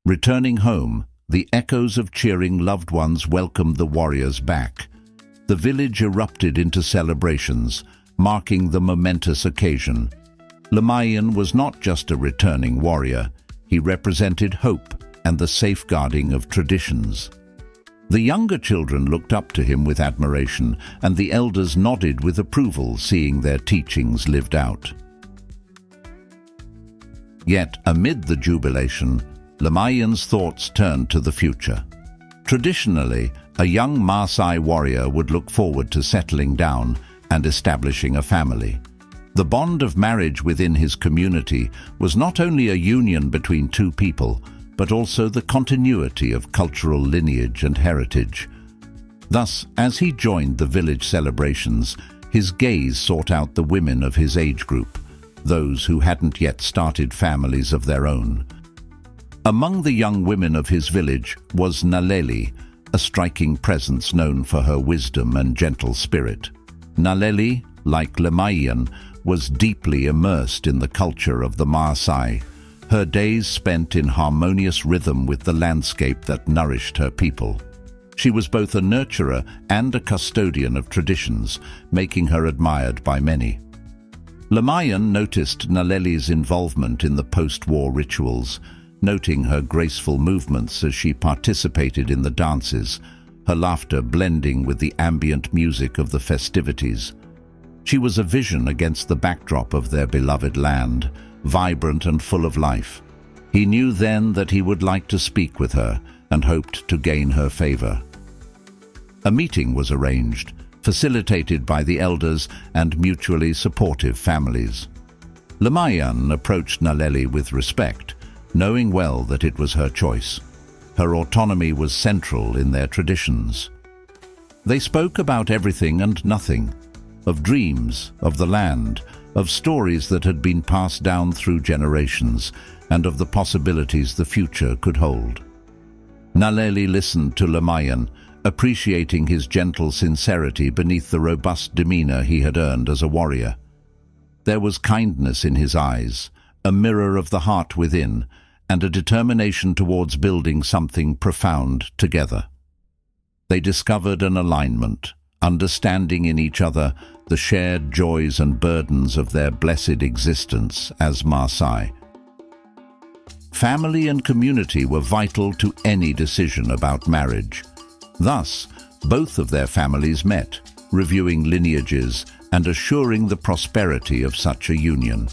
Returning home, the echoes of cheering loved ones welcomed the warriors back. The village erupted into celebrations, marking the momentous occasion. Lamayan was not just a returning warrior, he represented hope and the safeguarding of traditions. The younger children looked up to him with admiration, and the elders nodded with approval, seeing their teachings lived out. Yet, amid the jubilation, Lamayan's thoughts turned to the future. Traditionally, a young Maasai warrior would look forward to settling down and establishing a family. The bond of marriage within his community was not only a union between two people, but also the continuity of cultural lineage and heritage. Thus, as he joined the village celebrations, his gaze sought out the women of his age group, those who hadn't yet started families of their own. Among the young women of his village was Naleli, a striking presence known for her wisdom and gentle spirit. Naleli, like Lamayan, was deeply immersed in the culture of the Maasai, her days spent in harmonious rhythm with the landscape that nourished her people. She was both a nurturer and a custodian of traditions, making her admired by many. Lamayan noticed Naleli's involvement in the post-war rituals, noting her graceful movements as she participated in the dances, her laughter blending with the ambient music of the festivities. She was a vision against the backdrop of their beloved land, vibrant and full of life. He knew then that he would like to speak with her and hoped to gain her favor. A meeting was arranged, facilitated by the elders and mutually supportive families. Lamayan approached Naleli with respect, knowing well that it was her choice. Her autonomy was central in their traditions. They spoke about everything and nothing, of dreams, of the land, of stories that had been passed down through generations, and of the possibilities the future could hold. Naleli listened to Lamayan, appreciating his gentle sincerity beneath the robust demeanor he had earned as a warrior. There was kindness in his eyes, a mirror of the heart within, and a determination towards building something profound together. They discovered an alignment, understanding in each other the shared joys and burdens of their blessed existence as Maasai. Family and community were vital to any decision about marriage. Thus, both of their families met, reviewing lineages and assuring the prosperity of such a union.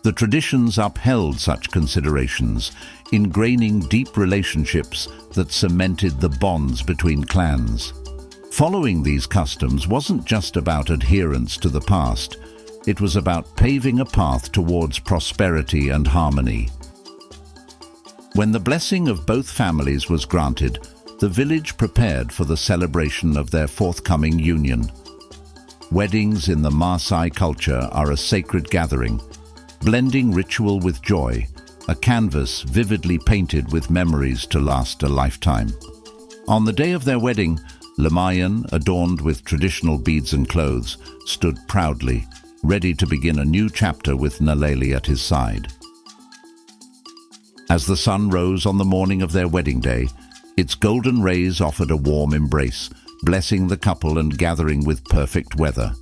The traditions upheld such considerations, ingraining deep relationships that cemented the bonds between clans. Following these customs wasn't just about adherence to the past, it was about paving a path towards prosperity and harmony. When the blessing of both families was granted, the village prepared for the celebration of their forthcoming union. Weddings in the Maasai culture are a sacred gathering, blending ritual with joy, a canvas vividly painted with memories to last a lifetime. On the day of their wedding, Lamayan, adorned with traditional beads and clothes, stood proudly, ready to begin a new chapter with Naleli at his side. As the sun rose on the morning of their wedding day, its golden rays offered a warm embrace, blessing the couple and gathering with perfect weather.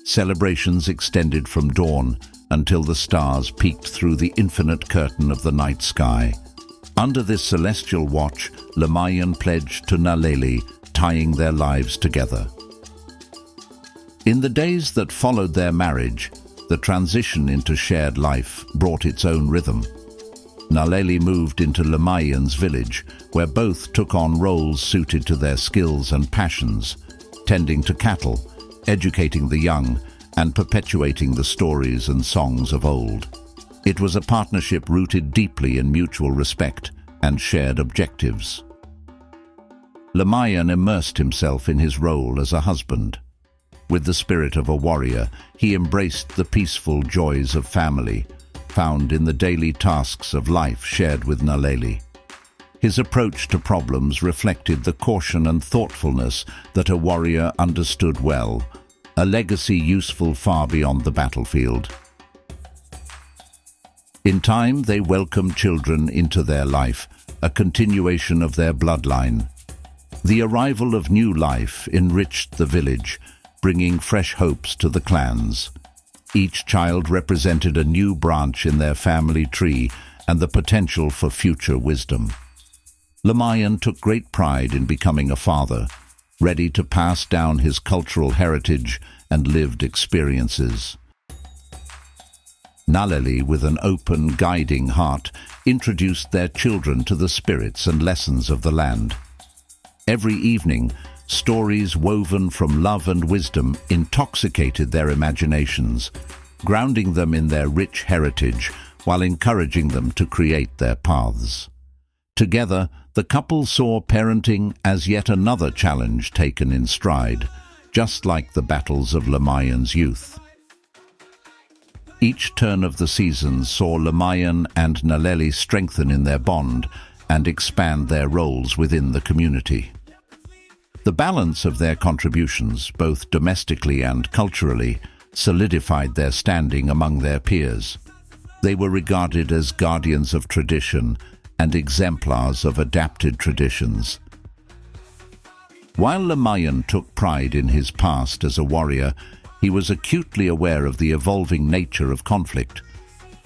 Celebrations extended from dawn until the stars peeked through the infinite curtain of the night sky. Under this celestial watch, Lamayan pledged to Naleli, tying their lives together. In the days that followed their marriage, the transition into shared life brought its own rhythm. Naleli moved into Lamayan's village, where both took on roles suited to their skills and passions, tending to cattle, educating the young, and perpetuating the stories and songs of old. It was a partnership rooted deeply in mutual respect and shared objectives. Lamayan immersed himself in his role as a husband. With the spirit of a warrior, he embraced the peaceful joys of family, found in the daily tasks of life shared with Naleli. His approach to problems reflected the caution and thoughtfulness that a warrior understood well, a legacy useful far beyond the battlefield. In time, they welcomed children into their life, a continuation of their bloodline. The arrival of new life enriched the village, bringing fresh hopes to the clans. Each child represented a new branch in their family tree and the potential for future wisdom. Lamayan took great pride in becoming a father, ready to pass down his cultural heritage and lived experiences. Naleli, with an open, guiding heart, introduced their children to the spirits and lessons of the land. Every evening, stories woven from love and wisdom intoxicated their imaginations, grounding them in their rich heritage while encouraging them to create their paths. Together, the couple saw parenting as yet another challenge taken in stride, just like the battles of Lamayan's youth. Each turn of the seasons saw Lamayan and Naleli strengthen in their bond and expand their roles within the community. The balance of their contributions, both domestically and culturally, solidified their standing among their peers. They were regarded as guardians of tradition and exemplars of adapted traditions. While Lamayan took pride in his past as a warrior, he was acutely aware of the evolving nature of conflict.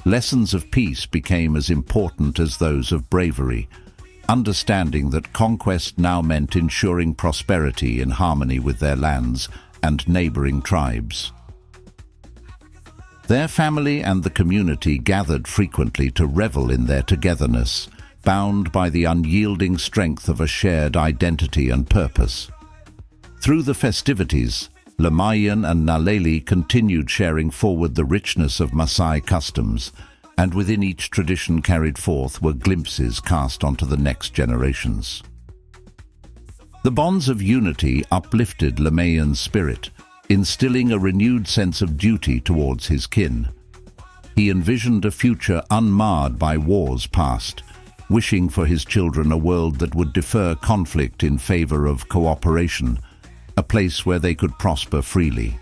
Lessons of peace became as important as those of bravery, understanding that conquest now meant ensuring prosperity in harmony with their lands and neighboring tribes. Their family and the community gathered frequently to revel in their togetherness, bound by the unyielding strength of a shared identity and purpose. Through the festivities, Lamayan and Naleli continued sharing forward the richness of Maasai customs, and within each tradition carried forth were glimpses cast onto the next generations. The bonds of unity uplifted Lamayan's spirit, instilling a renewed sense of duty towards his kin. He envisioned a future unmarred by wars past, wishing for his children a world that would defer conflict in favor of cooperation, a place where they could prosper freely.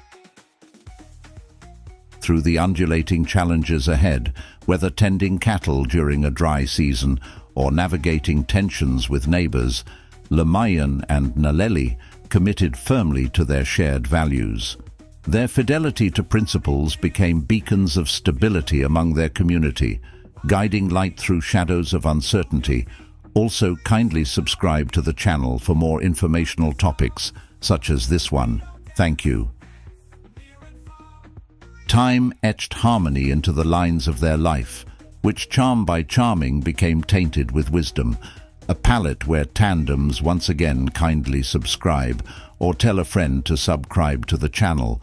Through the undulating challenges ahead, whether tending cattle during a dry season or navigating tensions with neighbors, Lamayan and Naleli committed firmly to their shared values. Their fidelity to principles became beacons of stability among their community, guiding light through shadows of uncertainty. Also, kindly subscribe to the channel for more informational topics such as this one. Thank you. Time etched harmony into the lines of their life, which charm by charming became tainted with wisdom, a palette where tandems once again kindly subscribe or tell a friend to subscribe to the channel